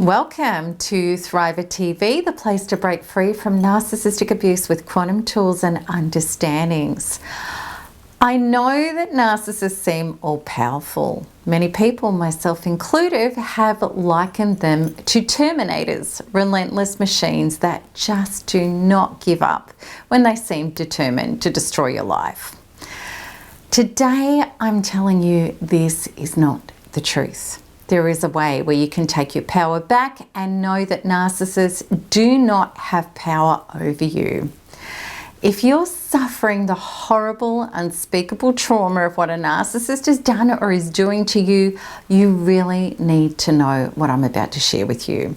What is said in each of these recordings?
Welcome to Thriver TV, the place to break free from narcissistic abuse with quantum tools and understandings. I know that narcissists seem all-powerful. Many people, myself included, have likened them to terminators, relentless machines that just do not give up when they seem determined to destroy your life. Today, I'm telling you this is not the truth. There is a way where you can take your power back and know that narcissists do not have power over you. If you're suffering the horrible, unspeakable trauma of what a narcissist has done or is doing to you, you really need to know what I'm about to share with you.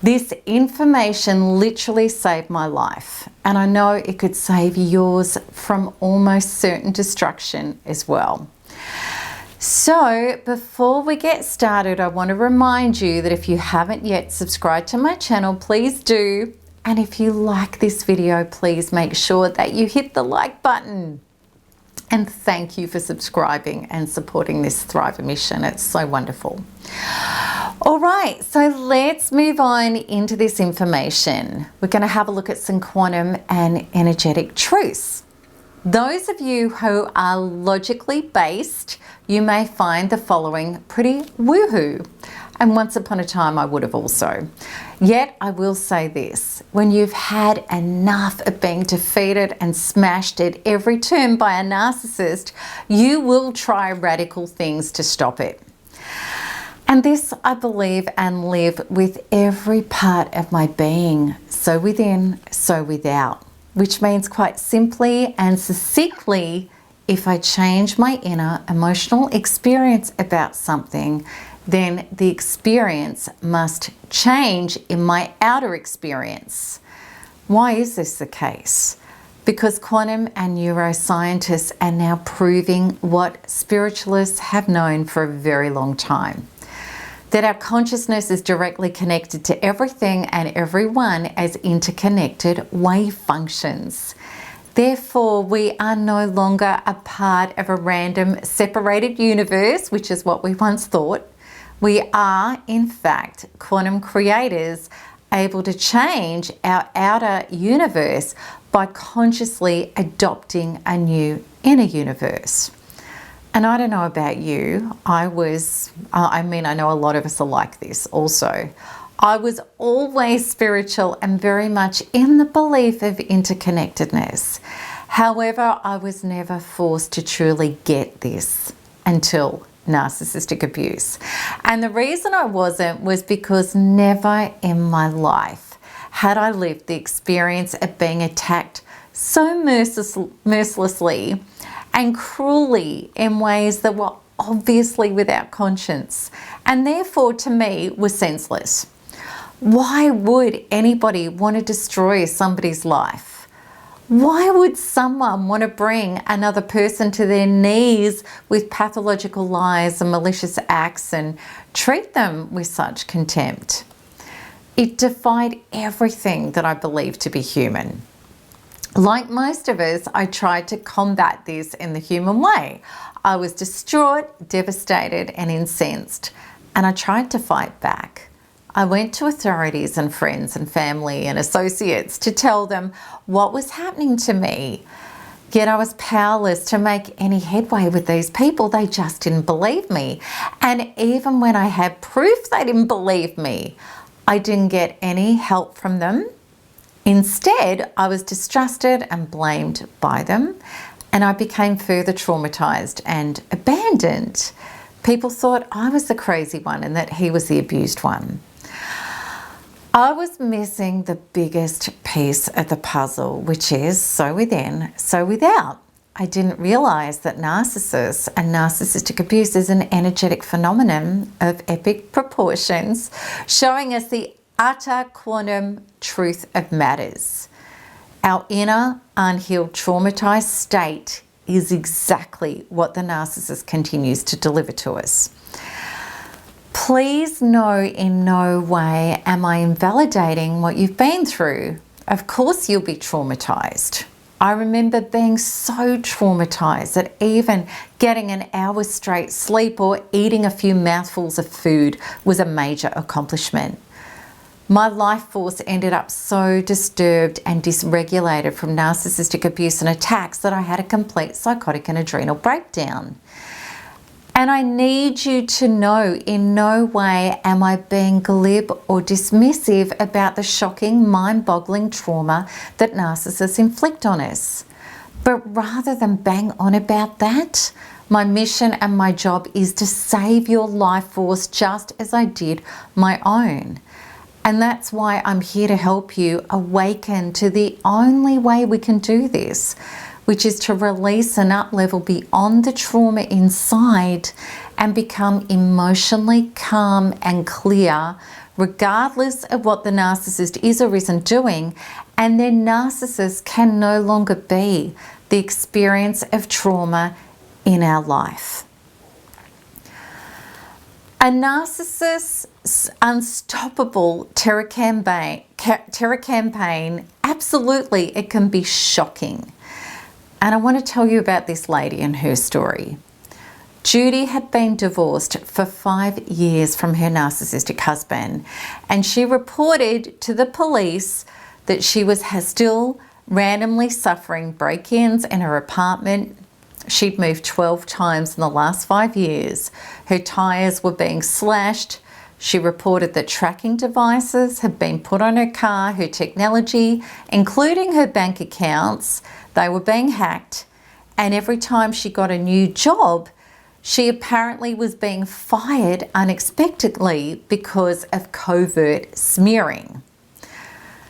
This information literally saved my life, and I know it could save yours from almost certain destruction as well. So before we get started, I want to remind you that if you haven't yet subscribed to my channel, please do. And if you like this video, please make sure that you hit the like button. And thank you for subscribing and supporting this Thriver mission. It's so wonderful. All right, so let's move on into this information. We're going to have a look at some quantum and energetic truths. Those of you who are logically based, you may find the following pretty woohoo. And once upon a time, I would have also. Yet, I will say this. When you've had enough of being defeated and smashed at every turn by a narcissist, you will try radical things to stop it. And this, I believe and live with every part of my being, so within, so without. Which means quite simply and succinctly, if I change my inner emotional experience about something, then the experience must change in my outer experience. Why is this the case? Because quantum and neuroscientists are now proving what spiritualists have known for a very long time. That our consciousness is directly connected to everything and everyone as interconnected wave functions. Therefore, we are no longer a part of a random separated universe, which is what we once thought. We are, in fact, quantum creators able to change our outer universe by consciously adopting a new inner universe. And I don't know about you, I know a lot of us are like this also. I was always spiritual and very much in the belief of interconnectedness. However, I was never forced to truly get this until narcissistic abuse. And the reason I wasn't was because never in my life had I lived the experience of being attacked so mercilessly and cruelly in ways that were obviously without conscience and therefore to me were senseless. Why would anybody want to destroy somebody's life? Why would someone want to bring another person to their knees with pathological lies and malicious acts and treat them with such contempt? It defied everything that I believed to be human. Like most of us, I tried to combat this in the human way. I was distraught, devastated, and incensed, and I tried to fight back. I went to authorities and friends and family and associates to tell them what was happening to me. Yet I was powerless to make any headway with these people. They just didn't believe me. And even when I had proof they didn't believe me, I didn't get any help from them. Instead, I was distrusted and blamed by them, and I became further traumatized and abandoned. People thought I was the crazy one and that he was the abused one. I was missing the biggest piece of the puzzle, which is so within, so without. I didn't realize that narcissists and narcissistic abuse is an energetic phenomenon of epic proportions, showing us the utter quantum truth of matters. Our inner, unhealed, traumatized state is exactly what the narcissist continues to deliver to us. Please know in no way am I invalidating what you've been through. Of course you'll be traumatized. I remember being so traumatized that even getting an hour's straight sleep or eating a few mouthfuls of food was a major accomplishment. My life force ended up so disturbed and dysregulated from narcissistic abuse and attacks that I had a complete psychotic and adrenal breakdown. And I need you to know, in no way am I being glib or dismissive about the shocking, mind-boggling trauma that narcissists inflict on us. But rather than bang on about that, my mission and my job is to save your life force just as I did my own. And that's why I'm here to help you awaken to the only way we can do this, which is to release and up-level beyond the trauma inside and become emotionally calm and clear, regardless of what the narcissist is or isn't doing, and then narcissists can no longer be the experience of trauma in our life. A narcissist's unstoppable terror campaign, absolutely, it can be shocking. And I want to tell you about this lady and her story. Judy had been divorced for 5 years from her narcissistic husband, and she reported to the police that she was still randomly suffering break-ins in her apartment. She'd moved 12 times in the last 5 years. Her tyres were being slashed. She reported that tracking devices had been put on her car, her technology, including her bank accounts. They were being hacked. And every time she got a new job, she apparently was being fired unexpectedly because of covert smearing.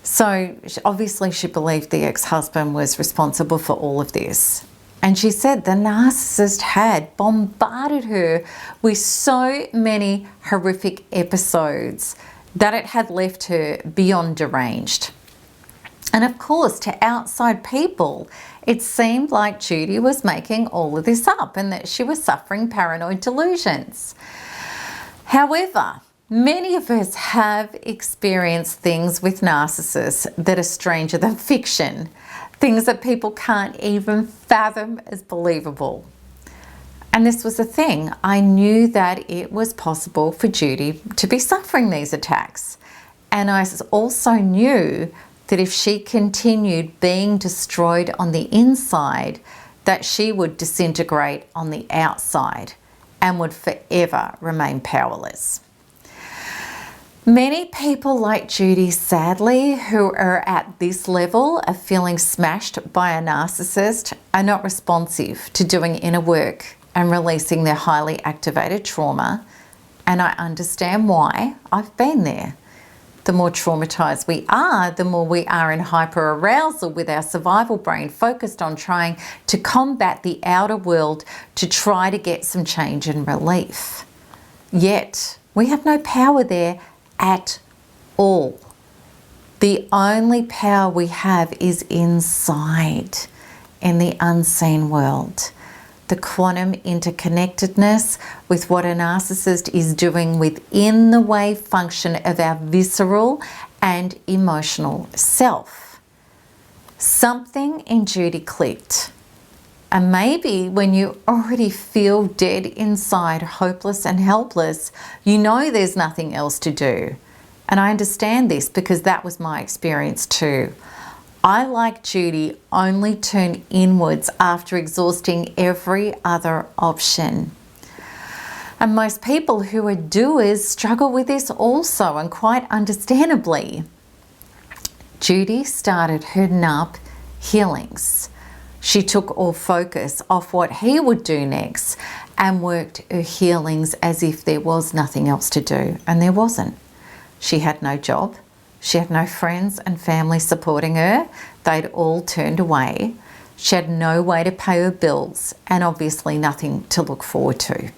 So obviously she believed the ex-husband was responsible for all of this. And she said the narcissist had bombarded her with so many horrific episodes that it had left her beyond deranged. And of course, to outside people, it seemed like Judy was making all of this up and that she was suffering paranoid delusions. However, many of us have experienced things with narcissists that are stranger than fiction. Things that people can't even fathom as believable. And this was the thing. I knew that it was possible for Judy to be suffering these attacks. And I also knew that if she continued being destroyed on the inside, that she would disintegrate on the outside and would forever remain powerless. Many people like Judy, sadly, who are at this level of feeling smashed by a narcissist are not responsive to doing inner work and releasing their highly activated trauma. And I understand why. I've been there. The more traumatized we are, the more we are in hyper-arousal with our survival brain focused on trying to combat the outer world to try to get some change and relief. Yet, we have no power there at all. The only power we have is inside, in the unseen world. The quantum interconnectedness with what a narcissist is doing within the wave function of our visceral and emotional self. Something in Judy clicked. And maybe when you already feel dead inside, hopeless and helpless, you know there's nothing else to do. And I understand this because that was my experience too. I, like Judy, only turn inwards after exhausting every other option. And most people who are doers struggle with this also, and quite understandably. Judy started her NARP healings. She took all focus off what he would do next and worked her healings as if there was nothing else to do, and there wasn't. She had no job. She had no friends and family supporting her. They'd all turned away. She had no way to pay her bills and obviously nothing to look forward to.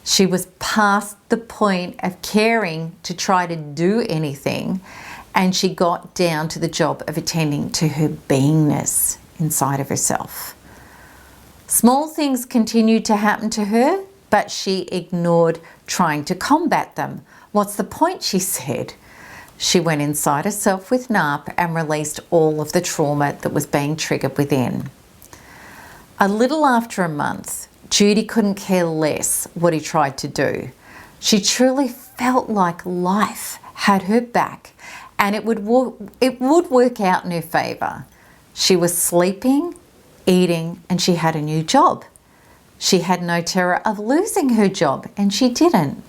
She was past the point of caring to try to do anything, and she got down to the job of attending to her beingness inside of herself. Small things continued to happen to her, but she ignored trying to combat them. What's the point, she said? She went inside herself with NARP and released all of the trauma that was being triggered within. A little after a month, Judy couldn't care less what he tried to do. She truly felt like life had her back and it would work out in her favour. She was sleeping, eating, and she had a new job. She had no terror of losing her job, and she didn't.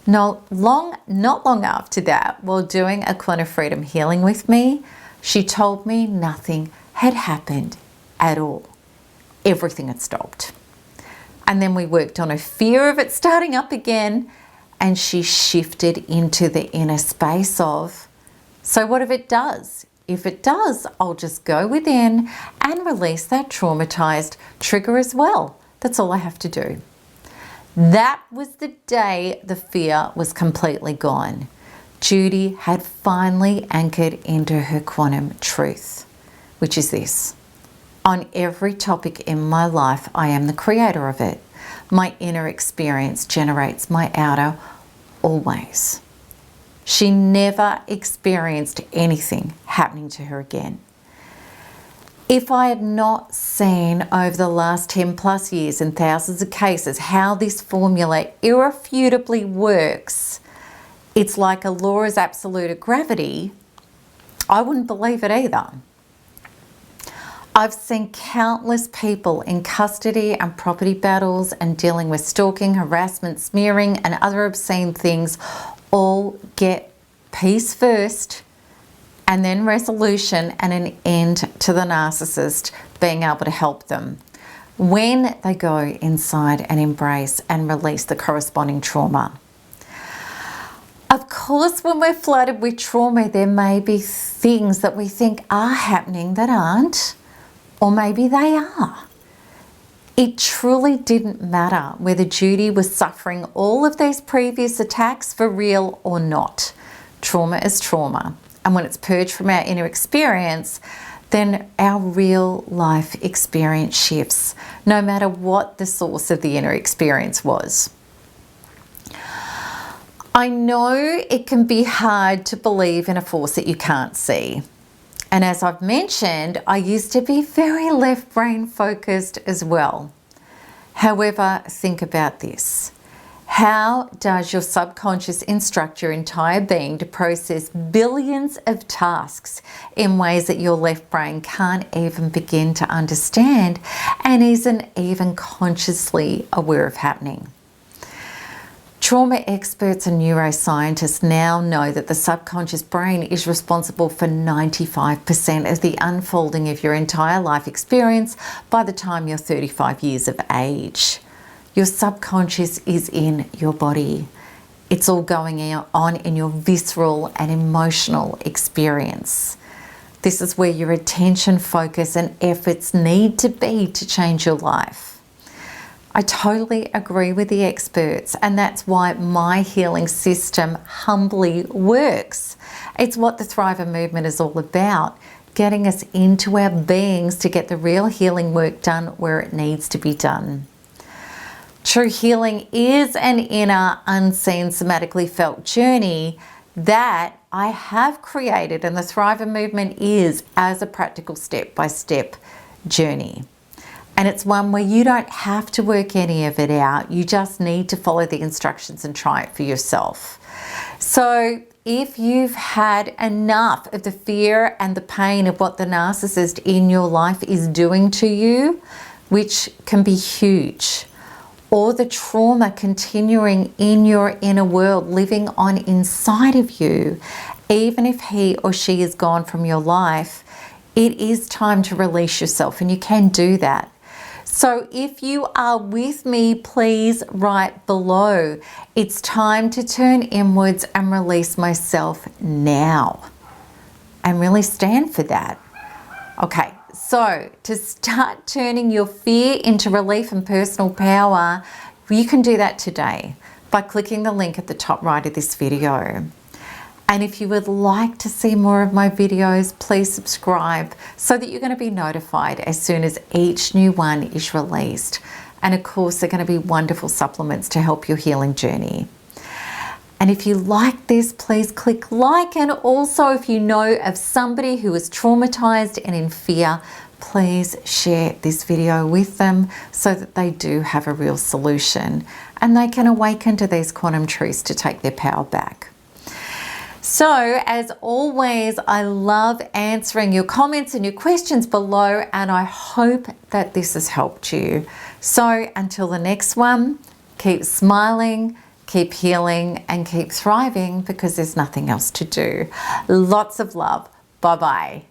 Not long after that, while doing a quantum freedom healing with me, she told me nothing had happened at all. Everything had stopped. And then we worked on a fear of it starting up again, and she shifted into the inner space of, so what if it does? If it does, I'll just go within and release that traumatized trigger as well. That's all I have to do. That was the day the fear was completely gone. Judy had finally anchored into her quantum truth, which is this. On every topic in my life, I am the creator of it. My inner experience generates my outer always. She never experienced anything happening to her again. If I had not seen over the last 10 plus years in thousands of cases how this formula irrefutably works, it's like a law is absolute of gravity, I wouldn't believe it either. I've seen countless people in custody and property battles and dealing with stalking, harassment, smearing, and other obscene things all get peace first and then resolution and an end to the narcissist being able to help them when they go inside and embrace and release the corresponding trauma. Of course, when we're flooded with trauma, there may be things that we think are happening that aren't, or maybe they are. It truly didn't matter whether Judy was suffering all of these previous attacks for real or not. Trauma is trauma. And when it's purged from our inner experience, then our real life experience shifts, no matter what the source of the inner experience was. I know it can be hard to believe in a force that you can't see. And as I've mentioned, I used to be very left brain focused as well. However, think about this. How does your subconscious instruct your entire being to process billions of tasks in ways that your left brain can't even begin to understand and isn't even consciously aware of happening? Trauma experts and neuroscientists now know that the subconscious brain is responsible for 95% of the unfolding of your entire life experience by the time you're 35 years of age. Your subconscious is in your body. It's all going on in your visceral and emotional experience. This is where your attention, focus, and efforts need to be to change your life. I totally agree with the experts, and that's why my healing system humbly works. It's what the Thriver movement is all about, getting us into our beings to get the real healing work done where it needs to be done. True healing is an inner, unseen, somatically felt journey that I have created, and the Thriver movement is as a practical step-by-step journey. And it's one where you don't have to work any of it out. You just need to follow the instructions and try it for yourself. So if you've had enough of the fear and the pain of what the narcissist in your life is doing to you, which can be huge, or the trauma continuing in your inner world, living on inside of you, even if he or she is gone from your life, it is time to release yourself, and you can do that. So if you are with me, please write below. It's time to turn inwards and release myself now. And really stand for that. Okay, so to start turning your fear into relief and personal power, you can do that today by clicking the link at the top right of this video. And if you would like to see more of my videos, please subscribe so that you're going to be notified as soon as each new one is released. And of course, they're going to be wonderful supplements to help your healing journey. And if you like this, please click like. And also, if you know of somebody who is traumatized and in fear, please share this video with them so that they do have a real solution and they can awaken to these quantum truths to take their power back. So, as always, I love answering your comments and your questions below, and I hope that this has helped you. So, until the next one, keep smiling, keep healing, and keep thriving, because there's nothing else to do. Lots of love. Bye-bye.